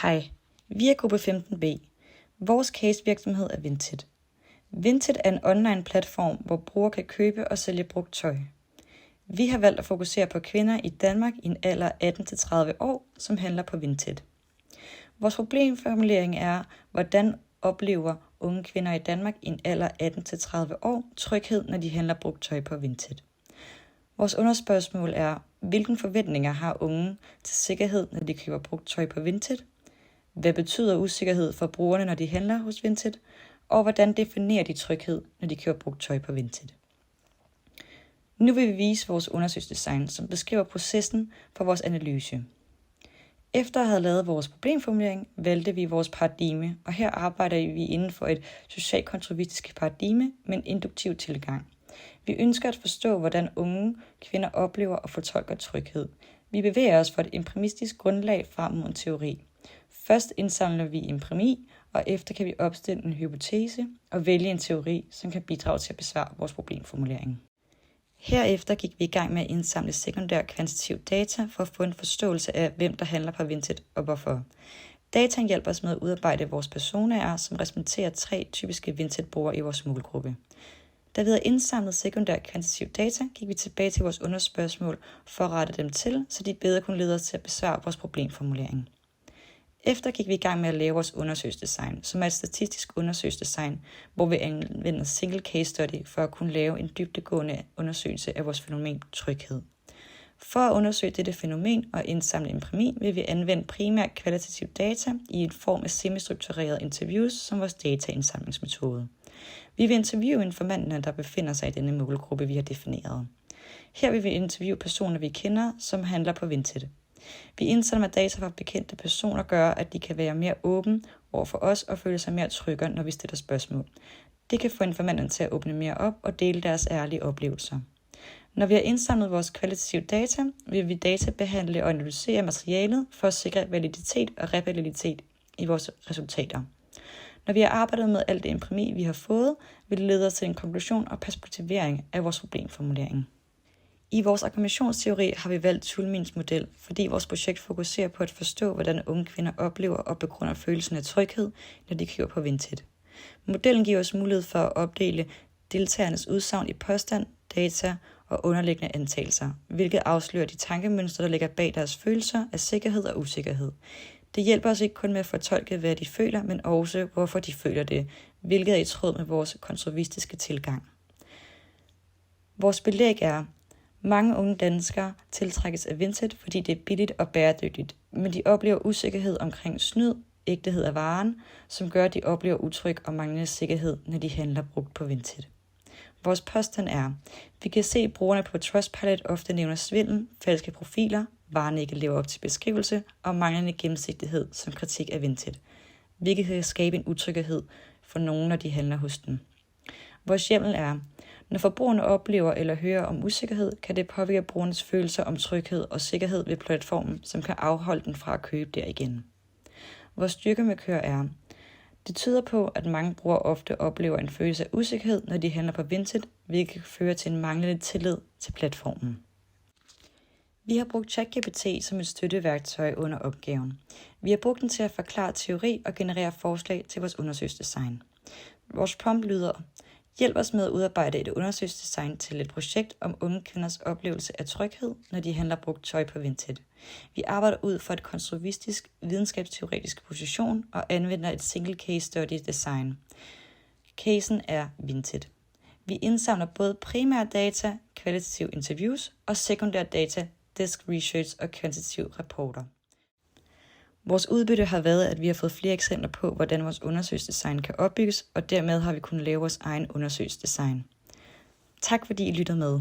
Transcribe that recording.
Hej, vi er gruppe 15B. Vores casevirksomhed er Vinted. Vinted er en online platform, hvor brugere kan købe og sælge brugt tøj. Vi har valgt at fokusere på kvinder i Danmark i en alder af 18-30 år, som handler på Vinted. Vores problemformulering er, hvordan oplever unge kvinder i Danmark i en alder af 18-30 år tryghed, når de handler brugt tøj på Vinted. Vores underspørgsmål er, hvilke forventninger har unge til sikkerhed, når de køber brugt tøj på Vinted? Hvad betyder usikkerhed for brugerne, når de handler hos Vinted? Og hvordan definerer de tryghed, når de køber brugt tøj på Vinted? Nu vil vi vise vores undersøgelsesdesign, som beskriver processen for vores analyse. Efter at have lavet vores problemformulering, valgte vi vores paradigme, og her arbejder vi inden for et socialkonstruktivistisk paradigme med en induktiv tilgang. Vi ønsker at forstå, hvordan unge kvinder oplever og fortolker tryghed. Vi bevæger os fra et empiristisk grundlag frem mod en teori. Først indsamler vi empiri, og efter kan vi opstille en hypotese og vælge en teori, som kan bidrage til at besvare vores problemformulering. Herefter gik vi i gang med at indsamle sekundær kvantitativ data for at få en forståelse af, hvem der handler på Vinted og hvorfor. Dataen hjælper os med at udarbejde vores personaer, som repræsenterer 3 typiske Vinted-brugere i vores målgruppe. Da vi havde indsamlet sekundær kvantitativ data, gik vi tilbage til vores underspørgsmål for at rette dem til, så de bedre kunne lede os til at besvare vores problemformulering. Efter gik vi i gang med at lave vores undersøgelsesdesign, som er et statistisk undersøgelsesdesign, hvor vi anvender single case study for at kunne lave en dybdegående undersøgelse af vores fænomen tryghed. For at undersøge dette fænomen og indsamle empiri, vil vi anvende primært kvalitativ data i en form af semistrukturerede interviews som vores dataindsamlingsmetode. Vi vil interviewe informanterne, der befinder sig i denne målgruppe, vi har defineret. Her vil vi interviewe personer, vi kender, som handler på Vinted. Vi indsamler data fra bekendte personer gør, at de kan være mere åbne over for os og føle sig mere trygge, når vi stiller spørgsmål. Det kan få informanterne til at åbne mere op og dele deres ærlige oplevelser. Når vi har indsamlet vores kvalitative data, vil vi databehandle og analysere materialet for at sikre validitet og repræsentativitet i vores resultater. Når vi har arbejdet med alt det empiri, vi har fået, vil det lede os til en konklusion og perspektivering af vores problemformulering. I vores argumentationsteori har vi valgt Toulmins model, fordi vores projekt fokuserer på at forstå, hvordan unge kvinder oplever og begrunder følelsen af tryghed, når de køber på Vinted. Modellen giver os mulighed for at opdele deltagernes udsagn i påstand, data og underliggende antagelser, hvilket afslører de tankemønstre, der ligger bag deres følelser af sikkerhed og usikkerhed. Det hjælper os ikke kun med at fortolke, hvad de føler, men også, hvorfor de føler det, hvilket er i tråd med vores konstruktivistiske tilgang. Vores belæg er, mange unge danskere tiltrækkes af Vinted, fordi det er billigt og bæredygtigt, men de oplever usikkerhed omkring snyd, ægthed af varen, som gør, at de oplever utryg og manglende sikkerhed, når de handler brugt på Vinted. Vores påstand er, vi kan se, at brugerne på Trustpilot ofte nævner svindel, falske profiler, varen ikke lever op til beskrivelse og manglende gennemsigtighed som kritik af Vinted, hvilket kan skabe en utryghed for nogen, når de handler hos dem. Vores hjemmel er, når forbrugerne oplever eller hører om usikkerhed, kan det påvirke brugernes følelser om tryghed og sikkerhed ved platformen, som kan afholde den fra at købe der igen. Vores styrkemarkør er, det tyder på, at mange brugere ofte oplever en følelse af usikkerhed, når de handler på Vinted, hvilket kan føre til en manglende tillid til platformen. Vi har brugt ChatGPT som et støtteværktøj under opgaven. Vi har brugt den til at forklare teori og generere forslag til vores undersøgelsesdesign. Vores prompt lyder, hjælp os med at udarbejde et undersøgelsesdesign til et projekt om unge kvinders oplevelse af tryghed, når de handler brugt tøj på Vinted. Vi arbejder ud fra et konstruktivistisk, videnskabsteoretisk position og anvender et single case study design. Casen er Vinted. Vi indsamler både primære data, kvalitative interviews og sekundære data, desk research og kvantitative rapporter. Vores udbytte har været, at vi har fået flere eksempler på, hvordan vores undersøgelsesdesign kan opbygges, og dermed har vi kunnet lave vores egen undersøgelsesdesign. Tak fordi I lyttede med.